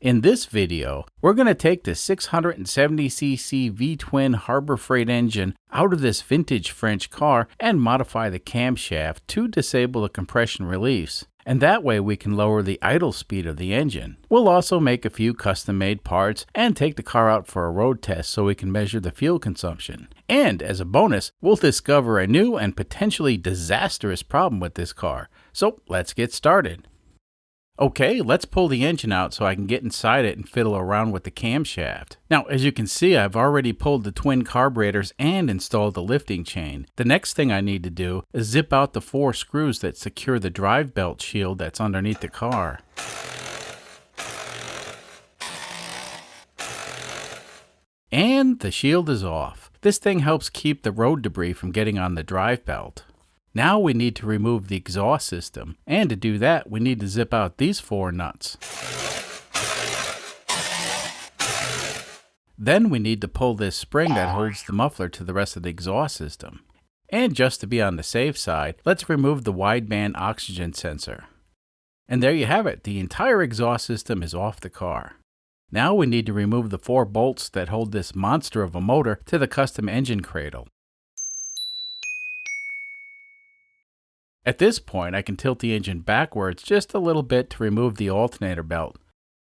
In this video, we're going to take the 670cc V-twin Harbor Freight engine out of this vintage French car and modify the camshaft to disable the compression reliefs. And that way we can lower the idle speed of the engine. We'll also make a few custom-made parts and take the car out for a road test so we can measure the fuel consumption. And as a bonus, we'll discover a new and potentially disastrous problem with this car. So let's get started. Okay, let's pull the engine out so I can get inside it and fiddle around with the camshaft. Now, as you can see, I've already pulled the twin carburetors and installed the lifting chain. The next thing I need to do is zip out the 4 screws that secure the drive belt shield that's underneath the car. And the shield is off. This thing helps keep the road debris from getting on the drive belt. Now we need to remove the exhaust system, and to do that we need to zip out these 4 nuts. Then we need to pull this spring that holds the muffler to the rest of the exhaust system. And just to be on the safe side, let's remove the wideband oxygen sensor. And there you have it, the entire exhaust system is off the car. Now we need to remove the 4 bolts that hold this monster of a motor to the custom engine cradle. At this point, I can tilt the engine backwards just a little bit to remove the alternator belt.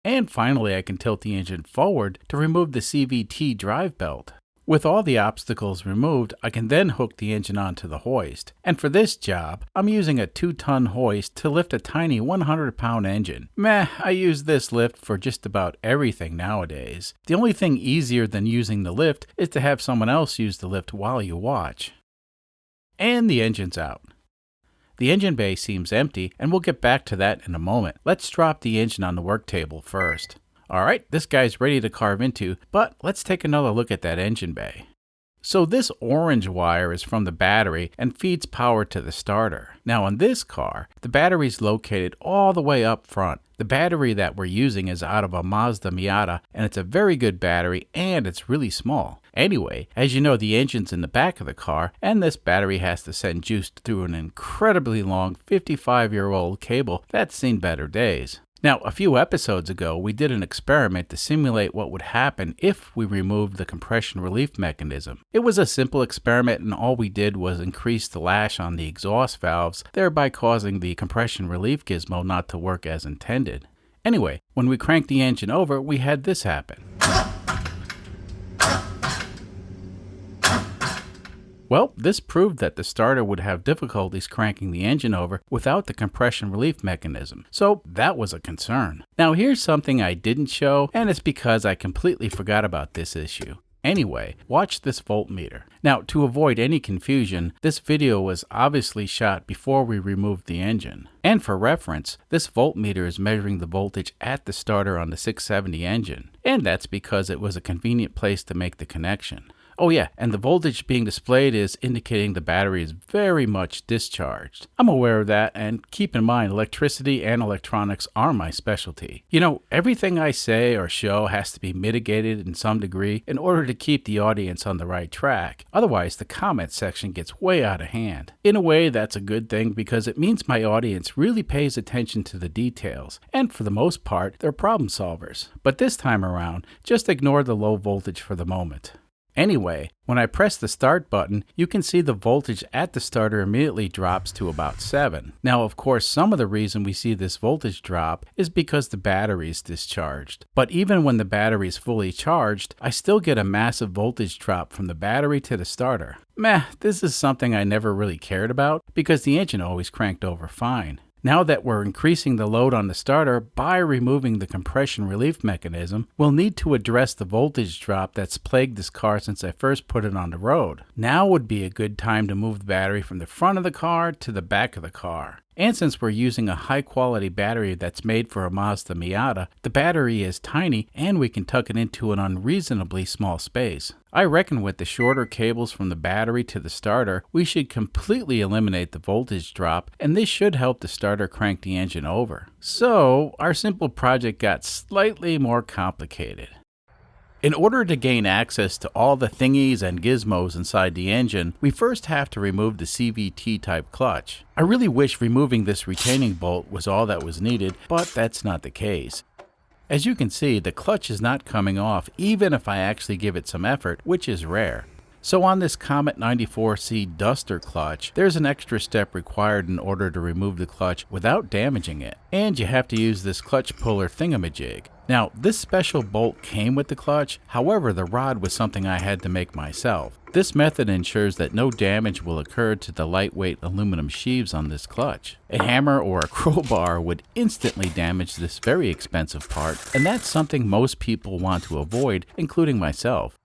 And finally, I can tilt the engine forward to remove the CVT drive belt. With all the obstacles removed, I can then hook the engine onto the hoist. And for this job, I'm using a 2-ton hoist to lift a tiny 100-pound engine. Meh, I use this lift for just about everything nowadays. The only thing easier than using the lift is to have someone else use the lift while you watch. And the engine's out. The engine bay seems empty, and we'll get back to that in a moment. Let's drop the engine on the work table first. Alright, this guy's ready to carve into, but let's take another look at that engine bay. So this orange wire is from the battery and feeds power to the starter. Now on this car, the battery is located all the way up front. The battery that we're using is out of a Mazda Miata, and it's a very good battery, and it's really small. Anyway, as you know, the engine's in the back of the car, and this battery has to send juice through an incredibly long 55-year-old cable that's seen better days. Now, a few episodes ago, we did an experiment to simulate what would happen if we removed the compression relief mechanism. It was a simple experiment, and all we did was increase the lash on the exhaust valves, thereby causing the compression relief gizmo not to work as intended. Anyway, when we cranked the engine over, we had this happen. Well, this proved that the starter would have difficulties cranking the engine over without the compression relief mechanism, so that was a concern. Now here's something I didn't show, and it's because I completely forgot about this issue. Anyway, watch this voltmeter. Now, to avoid any confusion, this video was obviously shot before we removed the engine. And for reference, this voltmeter is measuring the voltage at the starter on the 670 engine, and that's because it was a convenient place to make the connection. Oh yeah, and the voltage being displayed is indicating the battery is very much discharged. I'm aware of that, and keep in mind electricity and electronics are my specialty. You know, everything I say or show has to be mitigated in some degree in order to keep the audience on the right track. Otherwise, the comment section gets way out of hand. In a way, that's a good thing because it means my audience really pays attention to the details, and for the most part, they're problem solvers. But this time around, just ignore the low voltage for the moment. Anyway, when I press the start button, you can see the voltage at the starter immediately drops to about 7. Now, of course, some of the reason we see this voltage drop is because the battery is discharged. But even when the battery is fully charged, I still get a massive voltage drop from the battery to the starter. Meh, this is something I never really cared about because the engine always cranked over fine. Now that we're increasing the load on the starter by removing the compression relief mechanism, we'll need to address the voltage drop that's plagued this car since I first put it on the road. Now would be a good time to move the battery from the front of the car to the back of the car. And since we're using a high quality battery that's made for a Mazda Miata, the battery is tiny and we can tuck it into an unreasonably small space. I reckon with the shorter cables from the battery to the starter, we should completely eliminate the voltage drop, and this should help the starter crank the engine over. So, our simple project got slightly more complicated. In order to gain access to all the thingies and gizmos inside the engine, we first have to remove the CVT type clutch. I really wish removing this retaining bolt was all that was needed, but that's not the case. As you can see, the clutch is not coming off even if I actually give it some effort, which is rare. So on this Comet 94C Duster clutch, there's an extra step required in order to remove the clutch without damaging it. And you have to use this clutch puller thingamajig. Now, this special bolt came with the clutch, however the rod was something I had to make myself. This method ensures that no damage will occur to the lightweight aluminum sheaves on this clutch. A hammer or a crowbar would instantly damage this very expensive part, and that's something most people want to avoid, including myself.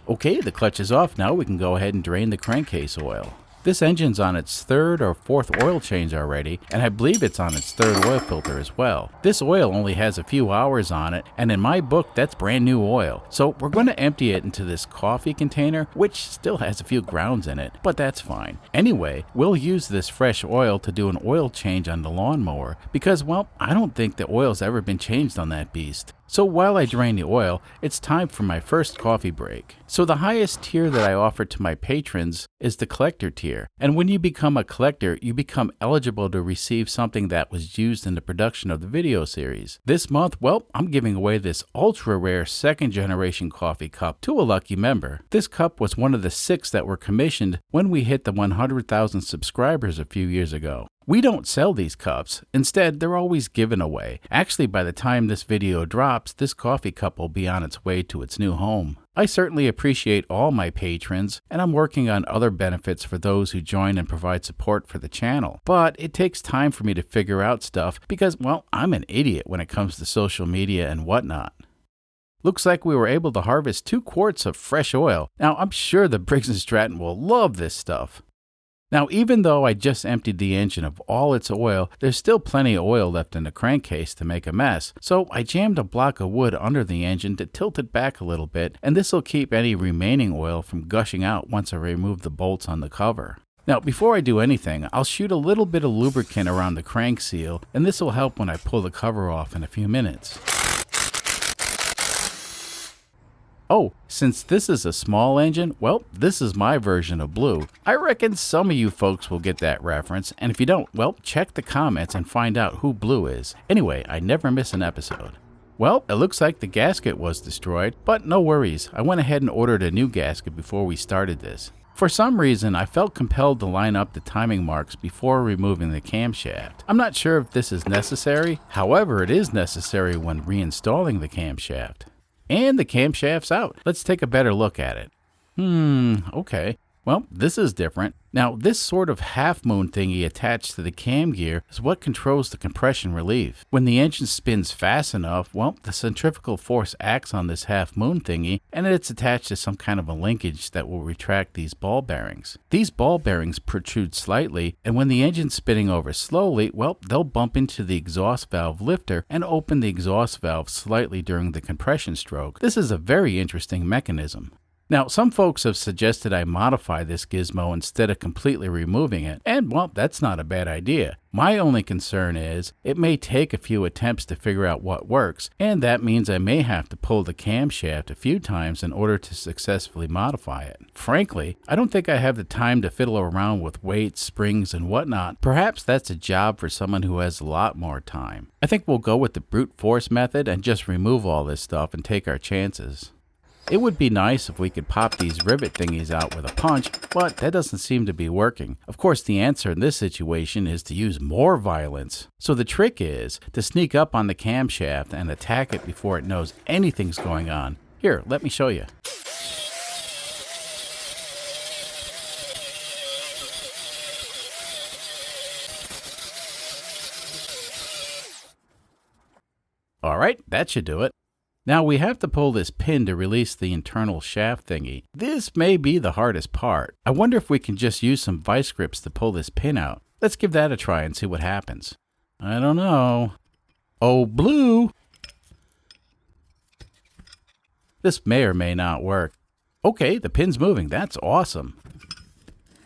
Okay, the clutch is off now. We can go ahead and drain the crankcase oil. This engine's on its third or fourth oil change already, and I believe it's on its third oil filter as well. This oil only has a few hours on it, and in my book, that's brand new oil. So we're going to empty it into this coffee container, which still has a few grounds in it, but that's fine. Anyway, we'll use this fresh oil to do an oil change on the lawnmower, because, well, I don't think the oil's ever been changed on that beast. So while I drain the oil, it's time for my first coffee break. So the highest tier that I offer to my patrons is the collector tier. And when you become a collector, you become eligible to receive something that was used in the production of the video series. This month, well, I'm giving away this ultra rare second generation coffee cup to a lucky member. This cup was one of the 6 that were commissioned when we hit the 100,000 subscribers a few years ago. We don't sell these cups. Instead, they're always given away. Actually, by the time this video drops, this coffee cup will be on its way to its new home. I certainly appreciate all my patrons, and I'm working on other benefits for those who join and provide support for the channel. But it takes time for me to figure out stuff because, well, I'm an idiot when it comes to social media and whatnot. Looks like we were able to harvest 2 quarts of fresh oil. Now, I'm sure the Briggs & Stratton will love this stuff. Now, even though I just emptied the engine of all its oil, there's still plenty of oil left in the crankcase to make a mess, so I jammed a block of wood under the engine to tilt it back a little bit, and this will keep any remaining oil from gushing out once I remove the bolts on the cover. Now, before I do anything, I'll shoot a little bit of lubricant around the crank seal, and this will help when I pull the cover off in a few minutes. Oh, since this is a small engine, well, this is my version of blue. I reckon some of you folks will get that reference, and if you don't, well, check the comments and find out who blue is. Anyway, I never miss an episode. Well, it looks like the gasket was destroyed, but no worries. I went ahead and ordered a new gasket before we started this. For some reason, I felt compelled to line up the timing marks before removing the camshaft. I'm not sure if this is necessary, however, it is necessary when reinstalling the camshaft. And the camshaft's out. Let's take a better look at it. Okay. Well, this is different. Now, this sort of half-moon thingy attached to the cam gear is what controls the compression relief. When the engine spins fast enough, well, the centrifugal force acts on this half-moon thingy, and it's attached to some kind of a linkage that will retract these ball bearings. These ball bearings protrude slightly, and when the engine's spinning over slowly, well, they'll bump into the exhaust valve lifter and open the exhaust valve slightly during the compression stroke. This is a very interesting mechanism. Now, some folks have suggested I modify this gizmo instead of completely removing it, and well, that's not a bad idea. My only concern is, it may take a few attempts to figure out what works, and that means I may have to pull the camshaft a few times in order to successfully modify it. Frankly, I don't think I have the time to fiddle around with weights, springs, and whatnot. Perhaps that's a job for someone who has a lot more time. I think we'll go with the brute force method and just remove all this stuff and take our chances. It would be nice if we could pop these rivet thingies out with a punch, but that doesn't seem to be working. Of course, the answer in this situation is to use more violence. So the trick is to sneak up on the camshaft and attack it before it knows anything's going on. Here, let me show you. Alright, that should do it. Now we have to pull this pin to release the internal shaft thingy. This may be the hardest part. I wonder if we can just use some vice grips to pull this pin out. Let's give that a try and see what happens. I don't know. Oh, blue! This may or may not work. Okay, the pin's moving. That's awesome.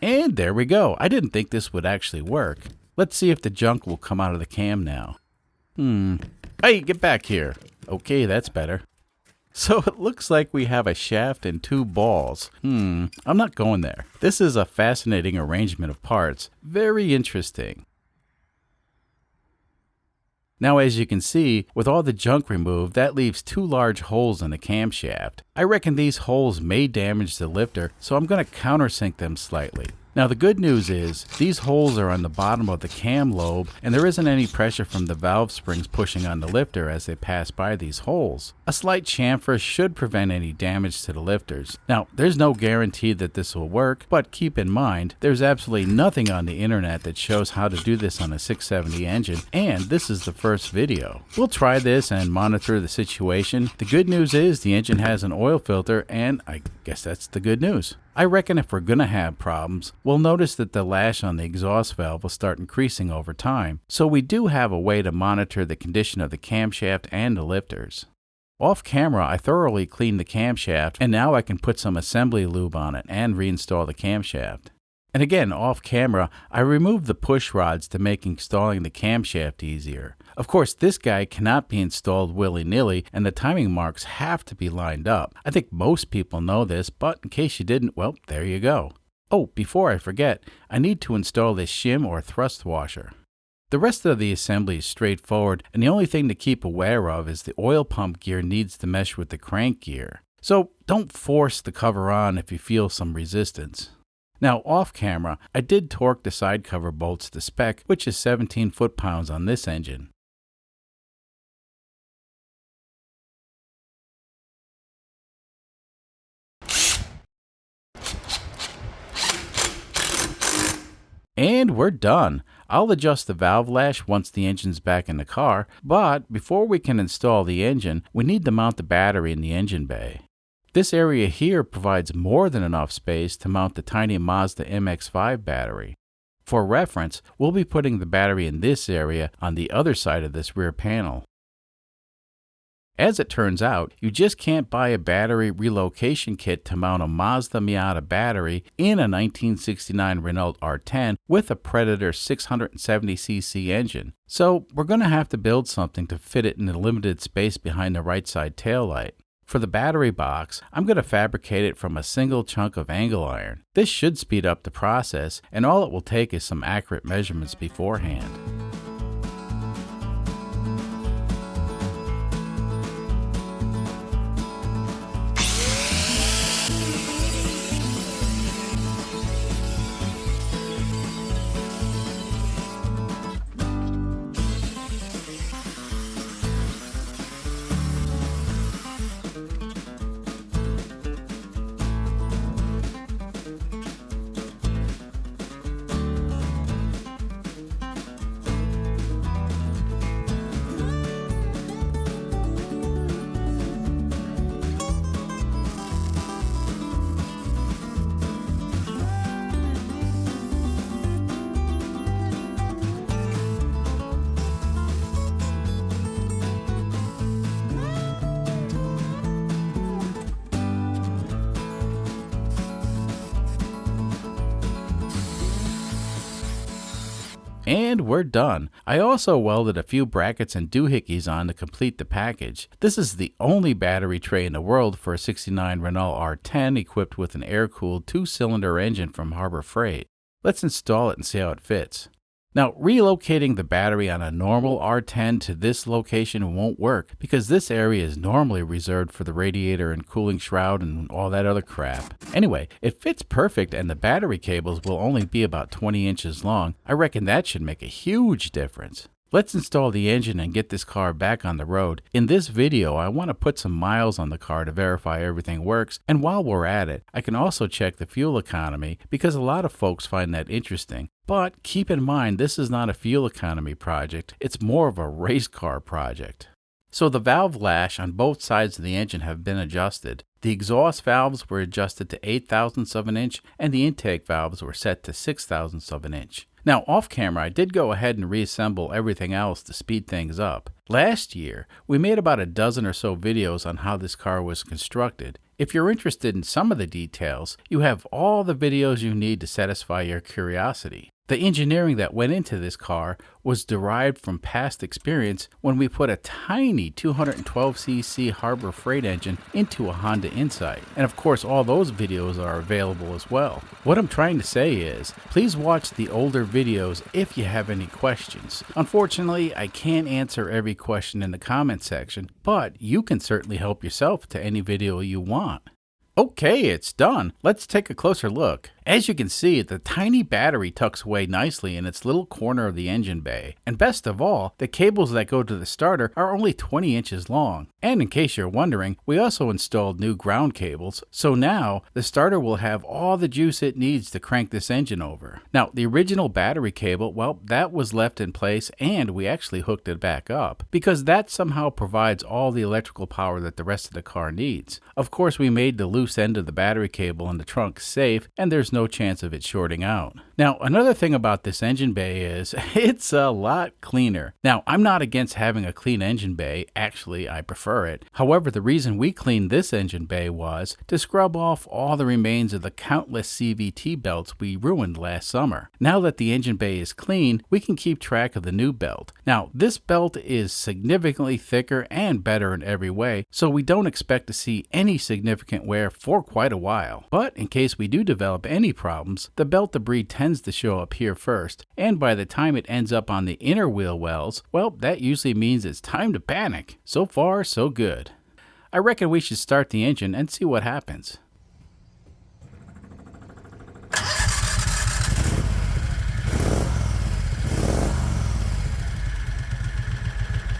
And there we go. I didn't think this would actually work. Let's see if the junk will come out of the cam now. Hey, get back here. Okay, that's better. So it looks like we have a shaft and 2 balls. I'm not going there. This is a fascinating arrangement of parts. Very interesting. Now, as you can see, with all the junk removed, that leaves 2 large holes in the camshaft. I reckon these holes may damage the lifter, so I'm going to countersink them slightly. Now, the good news is these holes are on the bottom of the cam lobe, and there isn't any pressure from the valve springs pushing on the lifter as they pass by these holes. A slight chamfer should prevent any damage to the lifters. Now, there's no guarantee that this will work, but keep in mind, there's absolutely nothing on the internet that shows how to do this on a 670 engine, and this is the first video. We'll try this and monitor the situation. The good news is the engine has an oil filter, and I guess that's the good news. I reckon if we're going to have problems, we'll notice that the lash on the exhaust valve will start increasing over time, so we do have a way to monitor the condition of the camshaft and the lifters. Off camera, I thoroughly cleaned the camshaft, and now I can put some assembly lube on it and reinstall the camshaft. And again, off camera, I removed the push rods to make installing the camshaft easier. Of course, this guy cannot be installed willy-nilly, and the timing marks have to be lined up. I think most people know this, but in case you didn't, well, there you go. Oh, before I forget, I need to install this shim or thrust washer. The rest of the assembly is straightforward, and the only thing to keep aware of is the oil pump gear needs to mesh with the crank gear. So don't force the cover on if you feel some resistance. Now, off camera, I did torque the side cover bolts to spec, which is 17 foot-pounds on this engine. And we're done. I'll adjust the valve lash once the engine's back in the car, but before we can install the engine, we need to mount the battery in the engine bay. This area here provides more than enough space to mount the tiny Mazda MX-5 battery. For reference, we'll be putting the battery in this area on the other side of this rear panel. As it turns out, you just can't buy a battery relocation kit to mount a Mazda Miata battery in a 1969 Renault R10 with a Predator 670cc engine. So we're going to have to build something to fit it in the limited space behind the right side taillight. For the battery box, I'm going to fabricate it from a single chunk of angle iron. This should speed up the process, and all it will take is some accurate measurements beforehand. And we're done. I also welded a few brackets and doohickeys on to complete the package. This is the only battery tray in the world for a 69 Renault R10 equipped with an air-cooled 2-cylinder engine from Harbor Freight. Let's install it and see how it fits. Now, relocating the battery on a normal R10 to this location won't work because this area is normally reserved for the radiator and cooling shroud and all that other crap. Anyway, it fits perfect and the battery cables will only be about 20 inches long. I reckon that should make a huge difference. Let's install the engine and get this car back on the road. In this video, I want to put some miles on the car to verify everything works, and while we're at it, I can also check the fuel economy because a lot of folks find that interesting. But keep in mind, this is not a fuel economy project, it's more of a race car project. So the valve lash on both sides of the engine have been adjusted. The exhaust valves were adjusted to 0.08 of an inch, and the intake valves were set to 0.06 of an inch. Now, off camera, I did go ahead and reassemble everything else to speed things up. Last year, we made about a dozen or so videos on how this car was constructed. If you're interested in some of the details, you have all the videos you need to satisfy your curiosity. The engineering that went into this car was derived from past experience when we put a tiny 212cc Harbor Freight engine into a Honda Insight. And of course, all those videos are available as well. What I'm trying to say is, please watch the older videos if you have any questions. Unfortunately, I can't answer every question in the comment section, but you can certainly help yourself to any video you want. Okay, it's done. Let's take a closer look. As you can see, the tiny battery tucks away nicely in its little corner of the engine bay. And best of all, the cables that go to the starter are only 20 inches long. And in case you're wondering, we also installed new ground cables, so now the starter will have all the juice it needs to crank this engine over. Now, the original battery cable, well, that was left in place and we actually hooked it back up, because that somehow provides all the electrical power that the rest of the car needs. Of course, we made the loose end of the battery cable in the trunk safe, and there's no chance of it shorting out. Now, another thing about this engine bay is it's a lot cleaner. Now, I'm not against having a clean engine bay. Actually, I prefer it. However, the reason we cleaned this engine bay was to scrub off all the remains of the countless CVT belts we ruined last summer. Now that the engine bay is clean, we can keep track of the new belt. Now, this belt is significantly thicker and better in every way, so we don't expect to see any significant wear for quite a while. But in case we do develop any problems, the belt debris tends to show up here first, and by the time it ends up on the inner wheel wells, well, that usually means it's time to panic. So far, so good. I reckon we should start the engine and see what happens.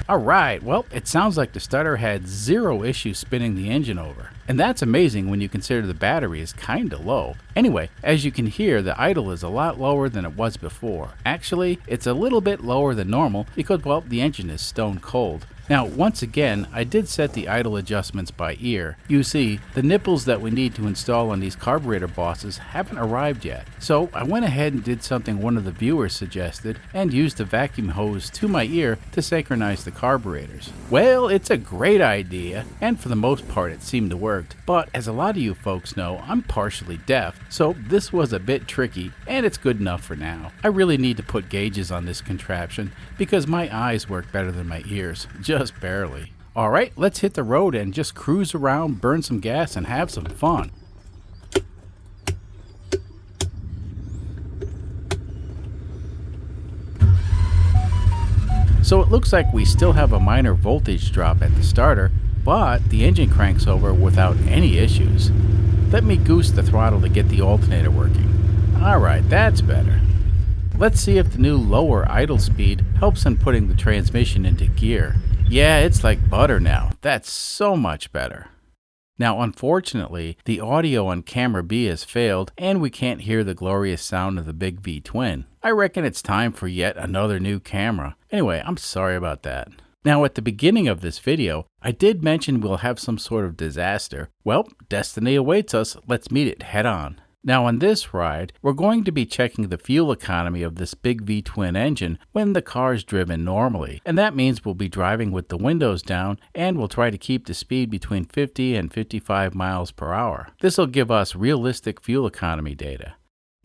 Alright, well, it sounds like the starter had zero issues spinning the engine over. And that's amazing when you consider the battery is kinda low. Anyway, as you can hear, the idle is a lot lower than it was before. Actually, it's a little bit lower than normal because, well, the engine is stone cold. Now, once again, I did set the idle adjustments by ear. You see, the nipples that we need to install on these carburetor bosses haven't arrived yet. So I went ahead and did something one of the viewers suggested and used a vacuum hose to my ear to synchronize the carburetors. Well, it's a great idea, and for the most part it seemed to work. But as a lot of you folks know, I'm partially deaf, so this was a bit tricky, and it's good enough for now. I really need to put gauges on this contraption because my eyes work better than my ears. Just barely. Alright, let's hit the road and just cruise around, burn some gas, and have some fun. So it looks like we still have a minor voltage drop at the starter, but the engine cranks over without any issues. Let me goose the throttle to get the alternator working. Alright, that's better. Let's see if the new lower idle speed helps in putting the transmission into gear. Yeah, it's like butter now. That's so much better. Now, unfortunately, the audio on camera B has failed and we can't hear the glorious sound of the big V twin. I reckon it's time for yet another new camera. Anyway, I'm sorry about that. Now, at the beginning of this video, I did mention we'll have some sort of disaster. Well, destiny awaits us. Let's meet it head on. Now on this ride, we're going to be checking the fuel economy of this big V-twin engine when the car is driven normally. And that means we'll be driving with the windows down and we'll try to keep the speed between 50 and 55 miles per hour. This will give us realistic fuel economy data.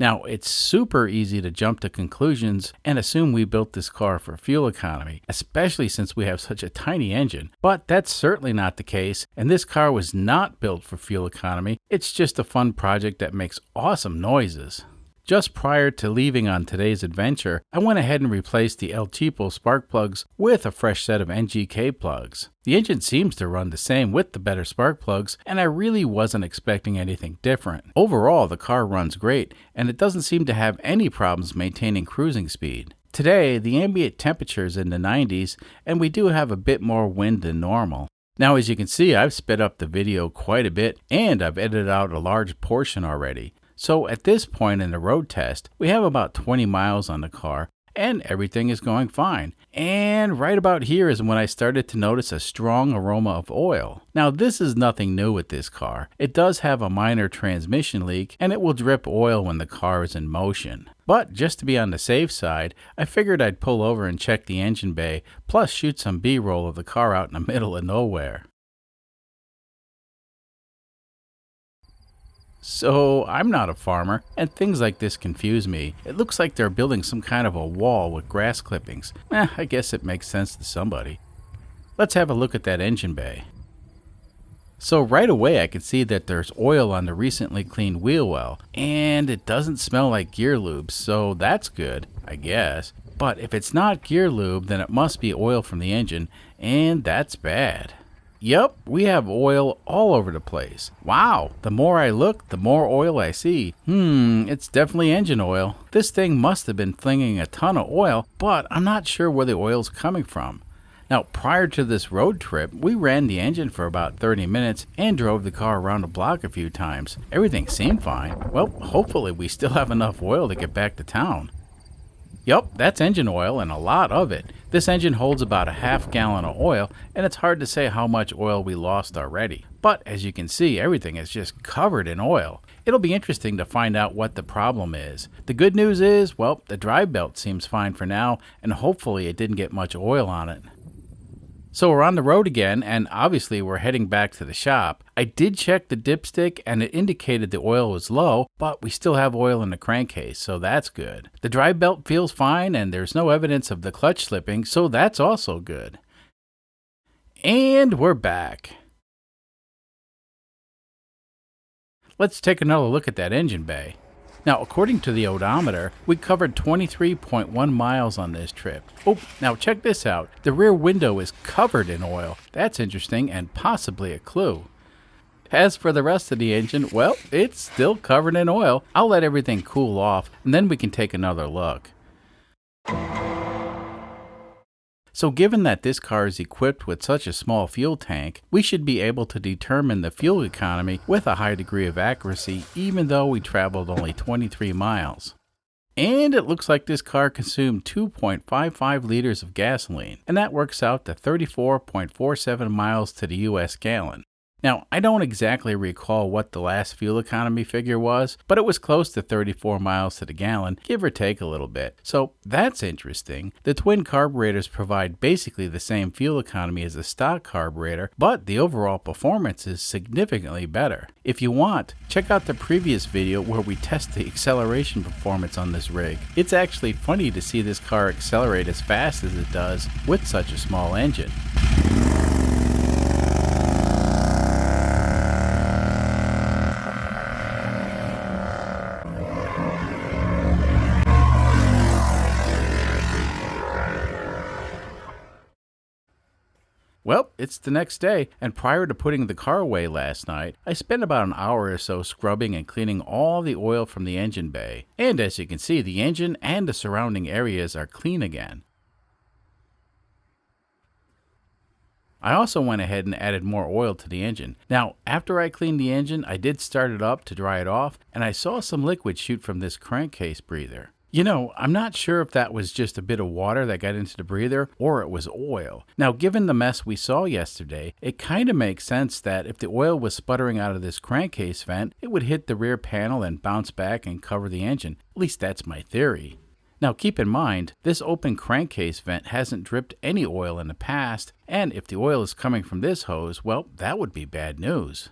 Now, it's super easy to jump to conclusions and assume we built this car for fuel economy, especially since we have such a tiny engine. But that's certainly not the case, and this car was not built for fuel economy. It's just a fun project that makes awesome noises. Just prior to leaving on today's adventure, I went ahead and replaced the El Cheapo spark plugs with a fresh set of NGK plugs. The engine seems to run the same with the better spark plugs, and I really wasn't expecting anything different. Overall, the car runs great, and it doesn't seem to have any problems maintaining cruising speed. Today, the ambient temperature is in the 90s, and we do have a bit more wind than normal. Now, as you can see, I've sped up the video quite a bit, and I've edited out a large portion already. So at this point in the road test, we have about 20 miles on the car and everything is going fine. And right about here is when I started to notice a strong aroma of oil. Now this is nothing new with this car. It does have a minor transmission leak and it will drip oil when the car is in motion. But just to be on the safe side, I figured I'd pull over and check the engine bay, plus shoot some B-roll of the car out in the middle of nowhere. So I'm not a farmer, and things like this confuse me. It looks like they're building some kind of a wall with grass clippings. I guess it makes sense to somebody. Let's have a look at that engine bay. So right away I can see that there's oil on the recently cleaned wheel well, and it doesn't smell like gear lube, so that's good, I guess. But if it's not gear lube, then it must be oil from the engine, and that's bad. Yep, we have oil all over the place. Wow, the more I look, the more oil I see. It's definitely engine oil. This thing must have been flinging a ton of oil, but I'm not sure where the oil's coming from. Now, prior to this road trip, we ran the engine for about 30 minutes and drove the car around the block a few times. Everything seemed fine. Well, hopefully we still have enough oil to get back to town. Yup, that's engine oil, and a lot of it. This engine holds about a half gallon of oil, and it's hard to say how much oil we lost already. But as you can see, everything is just covered in oil. It'll be interesting to find out what the problem is. The good news is, well, the drive belt seems fine for now, and hopefully it didn't get much oil on it. So we're on the road again, and obviously we're heading back to the shop. I did check the dipstick, and it indicated the oil was low, but we still have oil in the crankcase, so that's good. The drive belt feels fine, and there's no evidence of the clutch slipping, so that's also good. And we're back. Let's take another look at that engine bay. Now, according to the odometer, we covered 23.1 miles on this trip. Oh, now check this out. The rear window is covered in oil. That's interesting and possibly a clue. As for the rest of the engine, well, it's still covered in oil. I'll let everything cool off, and then we can take another look. So given that this car is equipped with such a small fuel tank, we should be able to determine the fuel economy with a high degree of accuracy, even though we traveled only 23 miles. And it looks like this car consumed 2.55 liters of gasoline, and that works out to 34.47 miles to the US gallon. Now, I don't exactly recall what the last fuel economy figure was, but it was close to 34 miles to the gallon, give or take a little bit. So that's interesting. The twin carburetors provide basically the same fuel economy as a stock carburetor, but the overall performance is significantly better. If you want, check out the previous video where we test the acceleration performance on this rig. It's actually funny to see this car accelerate as fast as it does with such a small engine. Well, it's the next day, and prior to putting the car away last night, I spent about an hour or so scrubbing and cleaning all the oil from the engine bay. And as you can see, the engine and the surrounding areas are clean again. I also went ahead and added more oil to the engine. Now, after I cleaned the engine, I did start it up to dry it off, and I saw some liquid shoot from this crankcase breather. You know, I'm not sure if that was just a bit of water that got into the breather or it was oil. Now, given the mess we saw yesterday, it kind of makes sense that if the oil was sputtering out of this crankcase vent, it would hit the rear panel and bounce back and cover the engine. At least that's my theory. Now, keep in mind, this open crankcase vent hasn't dripped any oil in the past, and if the oil is coming from this hose, well, that would be bad news.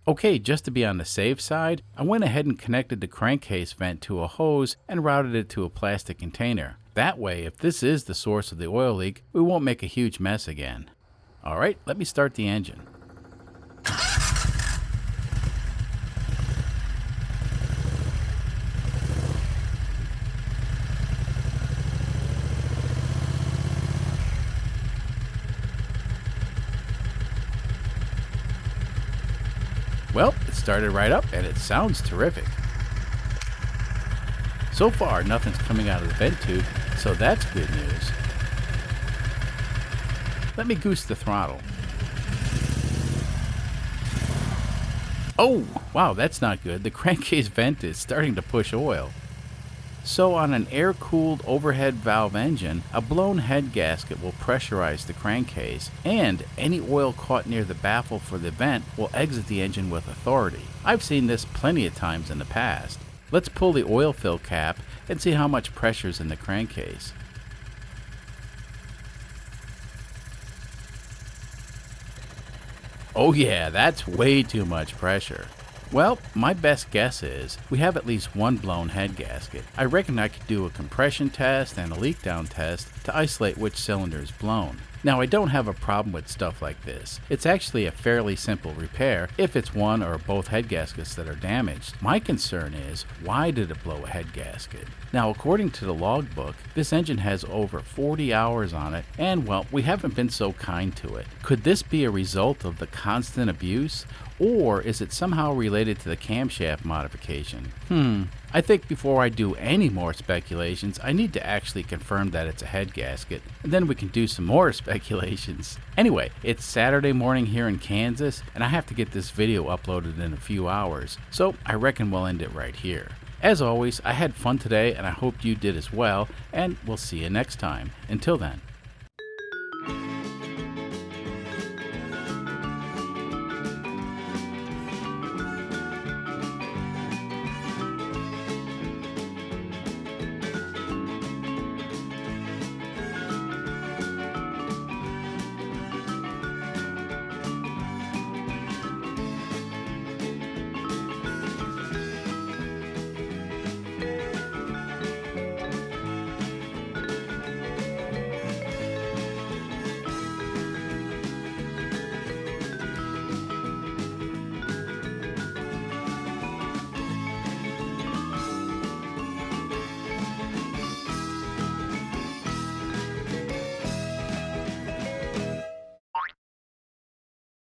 Okay, just to be on the safe side, I went ahead and connected the crankcase vent to a hose and routed it to a plastic container. That way, if this is the source of the oil leak, we won't make a huge mess again. Alright, let me start the engine. Well, it started right up and it sounds terrific. So far, nothing's coming out of the vent tube, so that's good news. Let me goose the throttle. Oh, wow, that's not good. The crankcase vent is starting to push oil. So on an air-cooled overhead valve engine, a blown head gasket will pressurize the crankcase, and any oil caught near the baffle for the vent will exit the engine with authority. I've seen this plenty of times in the past. Let's pull the oil fill cap and see how much pressure is in the crankcase. Oh yeah, that's way too much pressure. Well, my best guess is we have at least one blown head gasket. I reckon I could do a compression test and a leak down test to isolate which cylinder is blown. Now, I don't have a problem with stuff like this. It's actually a fairly simple repair if it's one or both head gaskets that are damaged. My concern is, why did it blow a head gasket? Now, according to the logbook, this engine has over 40 hours on it, and well, we haven't been so kind to it. Could this be a result of the constant abuse? Or is it somehow related to the camshaft modification? I think before I do any more speculations, I need to actually confirm that it's a head gasket, and then we can do some more speculations. Anyway, it's Saturday morning here in Kansas, and I have to get this video uploaded in a few hours, so I reckon we'll end it right here. As always, I had fun today, and I hope you did as well, and we'll see you next time. Until then.